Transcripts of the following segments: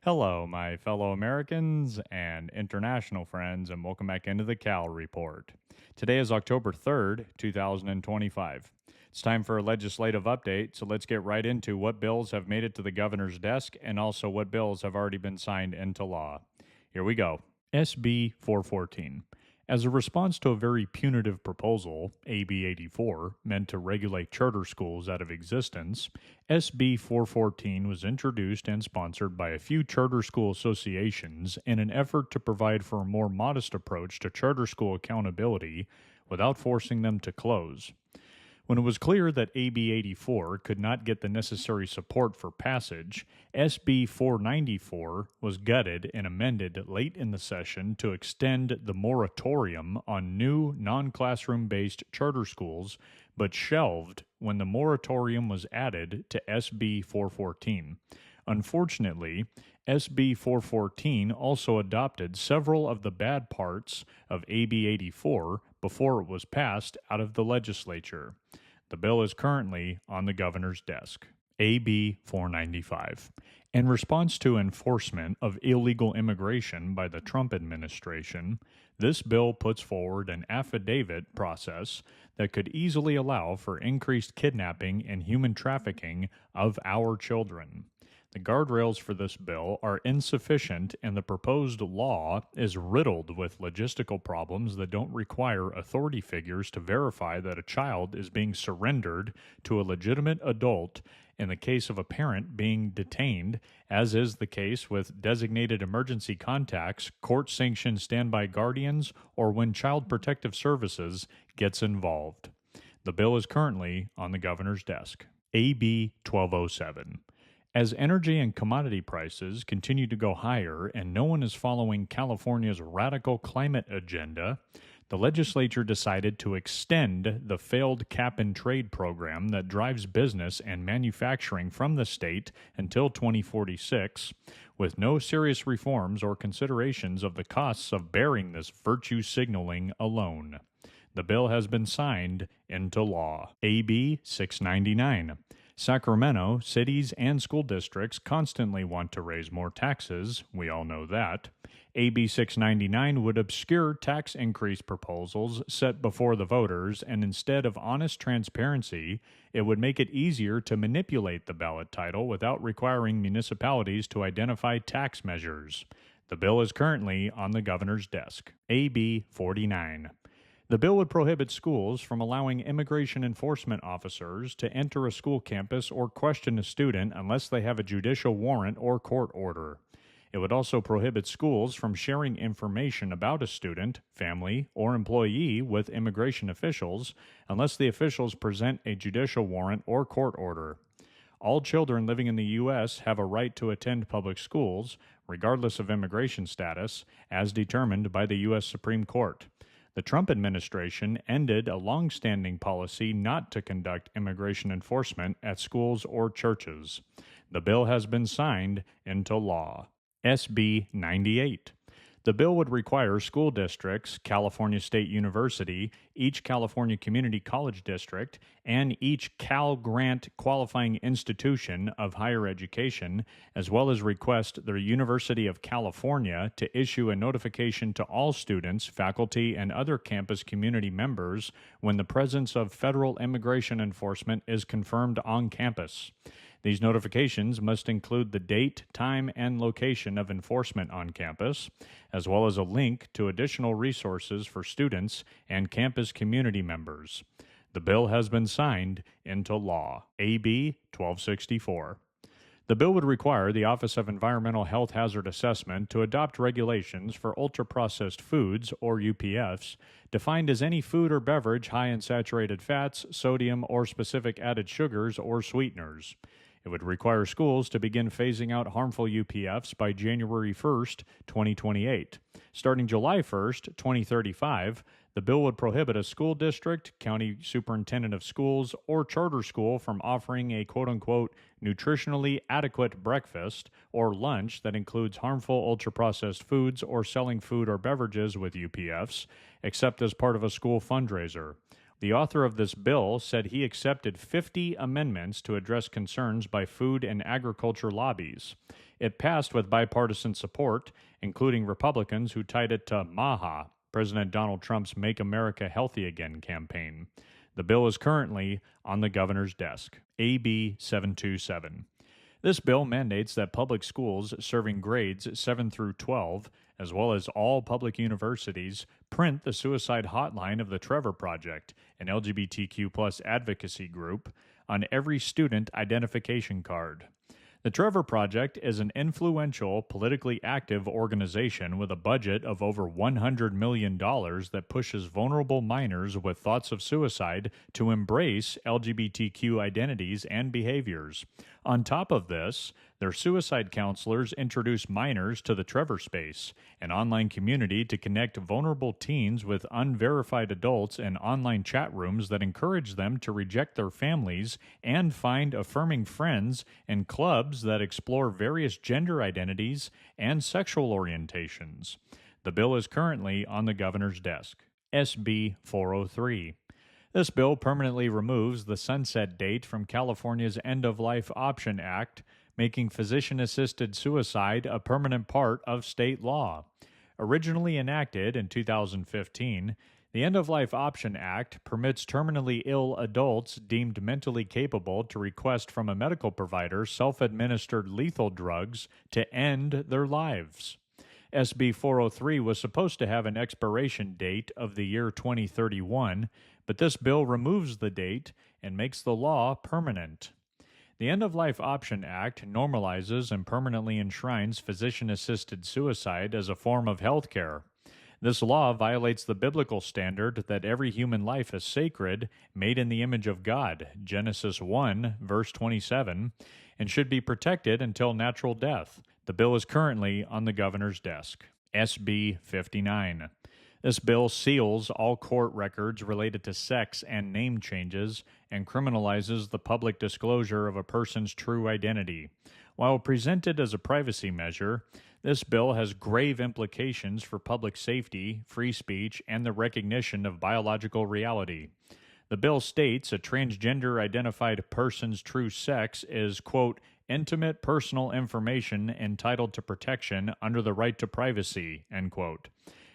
Hello, my fellow Americans and international friends, and welcome back into the Cal Report. Today is October 3rd, 2025. It's time for a legislative update, so let's get right into what bills have made it to the governor's desk and also what bills have already been signed into law. Here we go. SB 414. As a response to a very punitive proposal, AB 84, meant to regulate charter schools out of existence, SB 414 was introduced and sponsored by a few charter school associations in an effort to provide for a more modest approach to charter school accountability without forcing them to close. When it was clear that AB 84 could not get the necessary support for passage, SB 494 was gutted and amended late in the session to extend the moratorium on new non classroom based charter schools, but shelved when the moratorium was added to SB 414. Unfortunately, SB 414 also adopted several of the bad parts of AB 84 before it was passed out of the legislature. The bill is currently on the governor's desk. AB 495. In response to enforcement of illegal immigration by the Trump administration, this bill puts forward an affidavit process that could easily allow for increased kidnapping and human trafficking of our children. The guardrails for this bill are insufficient, and the proposed law is riddled with logistical problems that don't require authority figures to verify that a child is being surrendered to a legitimate adult in the case of a parent being detained, as is the case with designated emergency contacts, court sanctioned standby guardians, or when Child Protective Services gets involved. The bill is currently on the governor's desk. AB 1207. As energy and commodity prices continue to go higher and no one is following California's radical climate agenda, the legislature decided to extend the failed cap and trade program that drives business and manufacturing from the state until 2046, with no serious reforms or considerations of the costs of bearing this virtue signaling alone. The bill has been signed into law. AB 699. Sacramento, cities, and school districts constantly want to raise more taxes. We all know that. AB 699 would obscure tax increase proposals set before the voters, and instead of honest transparency, it would make it easier to manipulate the ballot title without requiring municipalities to identify tax measures. The bill is currently on the governor's desk. AB 49. The bill would prohibit schools from allowing immigration enforcement officers to enter a school campus or question a student unless they have a judicial warrant or court order. It would also prohibit schools from sharing information about a student, family, or employee with immigration officials unless the officials present a judicial warrant or court order. All children living in the U.S. have a right to attend public schools, regardless of immigration status, as determined by the U.S. Supreme Court. The Trump administration ended a long-standing policy not to conduct immigration enforcement at schools or churches. The bill has been signed into law. SB 98. The bill would require school districts, California State University, each California Community College District, and each Cal Grant qualifying institution of higher education, as well as request the University of California to issue a notification to all students, faculty, and other campus community members when the presence of federal immigration enforcement is confirmed on campus. These notifications must include the date, time, and location of enforcement on campus, as well as a link to additional resources for students and campus community members. The bill has been signed into law. AB 1264. The bill would require the Office of Environmental Health Hazard Assessment to adopt regulations for ultra-processed foods, or UPFs, defined as any food or beverage high in saturated fats, sodium, or specific added sugars or sweeteners. It would require schools to begin phasing out harmful UPFs by January 1st, 2028. Starting July 1st, 2035, the bill would prohibit a school district, county superintendent of schools, or charter school from offering a quote-unquote nutritionally adequate breakfast or lunch that includes harmful ultra-processed foods or selling food or beverages with UPFs, except as part of a school fundraiser. The author of this bill said he accepted 50 amendments to address concerns by food and agriculture lobbies. It passed with bipartisan support, including Republicans who tied it to MAHA, President Donald Trump's Make America Healthy Again campaign. The bill is currently on the governor's desk. AB 727. This bill mandates that public schools serving grades 7 through 12, as well as all public universities, print the suicide hotline of the Trevor Project, an LGBTQ+ advocacy group, on every student identification card. The Trevor Project is an influential, politically active organization with a budget of over $100 million that pushes vulnerable minors with thoughts of suicide to embrace LGBTQ identities and behaviors. On top of this, their suicide counselors introduce minors to the Trevor Space, an online community to connect vulnerable teens with unverified adults in online chat rooms that encourage them to reject their families and find affirming friends in clubs that explore various gender identities and sexual orientations. The bill is currently on the governor's desk. SB 403. This bill permanently removes the sunset date from California's End-of-Life Option Act, making physician-assisted suicide a permanent part of state law. Originally enacted in 2015, the End-of-Life Option Act permits terminally ill adults deemed mentally capable to request from a medical provider self-administered lethal drugs to end their lives. SB 403 was supposed to have an expiration date of the year 2031, but this bill removes the date and makes the law permanent. The End-of-Life Option Act normalizes and permanently enshrines physician-assisted suicide as a form of health care. This law violates the biblical standard that every human life is sacred, made in the image of God, Genesis 1, verse 27, and should be protected until natural death. The bill is currently on the governor's desk. SB 59. This bill seals all court records related to sex and name changes and criminalizes the public disclosure of a person's true identity. While presented as a privacy measure, this bill has grave implications for public safety, free speech, and the recognition of biological reality. The bill states a transgender identified person's true sex is, quote, intimate personal information entitled to protection under the right to privacy, end quote.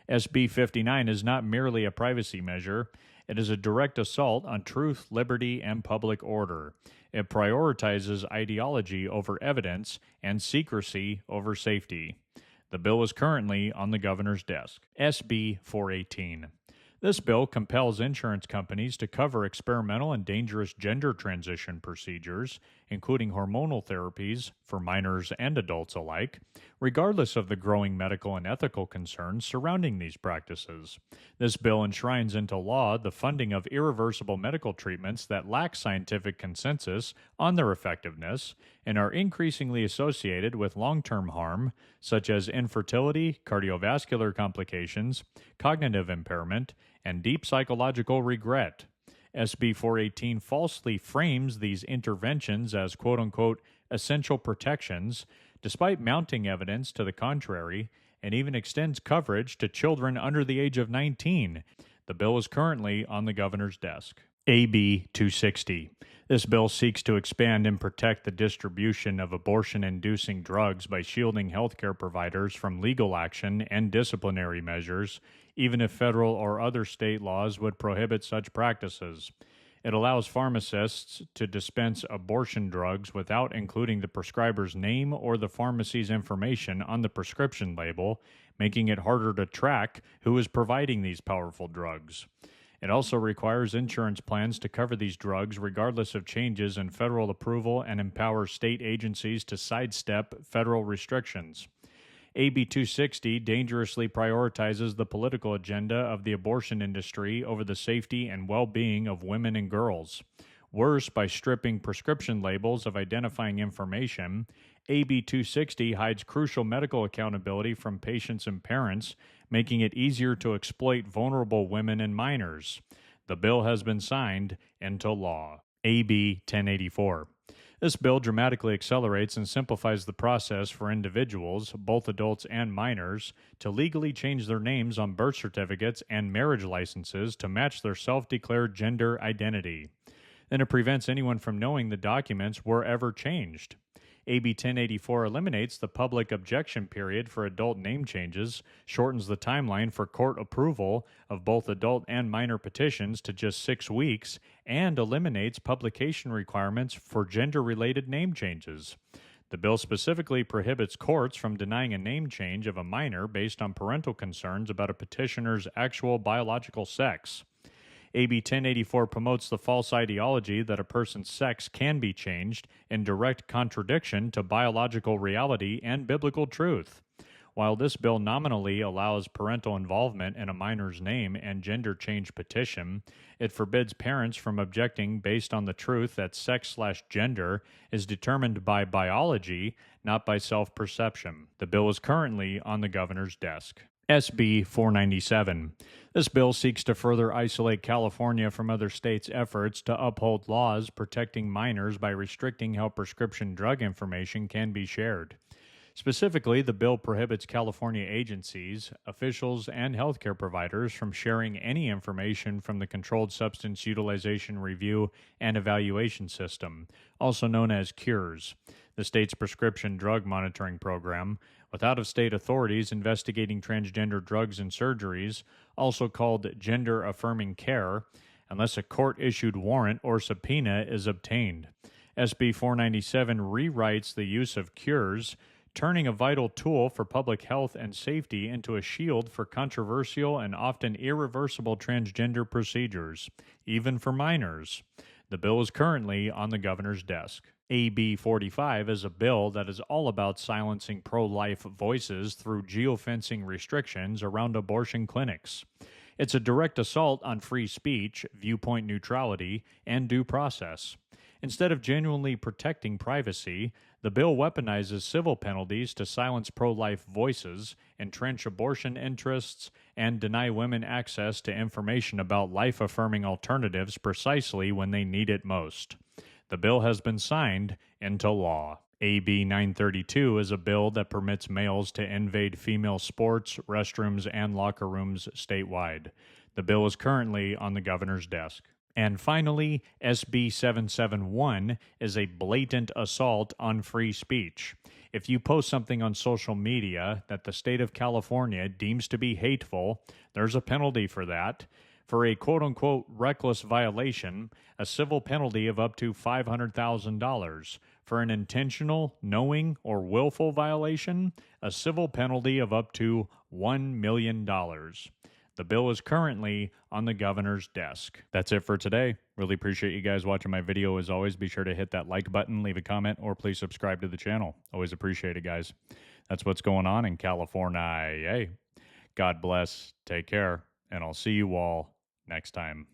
SB 59 is not merely a privacy measure. It is a direct assault on truth, liberty, and public order. It prioritizes ideology over evidence and secrecy over safety. The bill is currently on the governor's desk. SB 418. This bill compels insurance companies to cover experimental and dangerous gender transition procedures, including hormonal therapies for minors and adults alike, regardless of the growing medical and ethical concerns surrounding these practices. This bill enshrines into law the funding of irreversible medical treatments that lack scientific consensus on their effectiveness and are increasingly associated with long-term harm, such as infertility, cardiovascular complications, cognitive impairment, and deep psychological regret. SB 418 falsely frames these interventions as quote-unquote essential protections, despite mounting evidence to the contrary, and even extends coverage to children under the age of 19. The bill is currently on the governor's desk. AB 260. This bill seeks to expand and protect the distribution of abortion-inducing drugs by shielding healthcare providers from legal action and disciplinary measures, even if federal or other state laws would prohibit such practices. It allows pharmacists to dispense abortion drugs without including the prescriber's name or the pharmacy's information on the prescription label, making it harder to track who is providing these powerful drugs. It also requires insurance plans to cover these drugs regardless of changes in federal approval and empowers state agencies to sidestep federal restrictions. AB 260 dangerously prioritizes the political agenda of the abortion industry over the safety and well-being of women and girls. Worse, by stripping prescription labels of identifying information, AB 260 hides crucial medical accountability from patients and parents, making it easier to exploit vulnerable women and minors. The bill has been signed into law. AB 1084. This bill dramatically accelerates and simplifies the process for individuals, both adults and minors, to legally change their names on birth certificates and marriage licenses to match their self-declared gender identity. Then it prevents anyone from knowing the documents were ever changed. AB 1084 eliminates the public objection period for adult name changes, shortens the timeline for court approval of both adult and minor petitions to just 6 weeks, and eliminates publication requirements for gender related name changes. The bill specifically prohibits courts from denying a name change of a minor based on parental concerns about a petitioner's actual biological sex. AB 1084 promotes the false ideology that a person's sex can be changed in direct contradiction to biological reality and biblical truth. While this bill nominally allows parental involvement in a minor's name and gender change petition, it forbids parents from objecting based on the truth that sex/gender is determined by biology, not by self-perception. The bill is currently on the governor's desk. SB 497. This bill seeks to further isolate California from other states' efforts to uphold laws protecting minors by restricting how prescription drug information can be shared. Specifically, the bill prohibits California agencies, officials, and healthcare providers from sharing any information from the Controlled Substance Utilization Review and Evaluation System, also known as CURES, the state's prescription drug monitoring program, with out-of-state authorities investigating transgender drugs and surgeries, also called gender-affirming care, unless a court-issued warrant or subpoena is obtained. SB 497 rewrites the use of CURES, turning a vital tool for public health and safety into a shield for controversial and often irreversible transgender procedures, even for minors. The bill is currently on the governor's desk. AB 45 is a bill that is all about silencing pro-life voices through geofencing restrictions around abortion clinics. It's a direct assault on free speech, viewpoint neutrality, and due process. Instead of genuinely protecting privacy, the bill weaponizes civil penalties to silence pro-life voices, entrench abortion interests, and deny women access to information about life-affirming alternatives precisely when they need it most. The bill has been signed into law. AB 932 is a bill that permits males to invade female sports, restrooms, and locker rooms statewide. The bill is currently on the governor's desk. And finally, SB 771 is a blatant assault on free speech. If you post something on social media that the state of California deems to be hateful, there's a penalty for that. For a quote-unquote reckless violation, a civil penalty of up to $500,000. For an intentional, knowing, or willful violation, a civil penalty of up to $1 million. The bill is currently on the governor's desk. That's it for today. Really appreciate you guys watching my video. As always, be sure to hit that like button, leave a comment, or please subscribe to the channel. Always appreciate it, guys. That's what's going on in California. Hey, God bless, take care, and I'll see you all next time.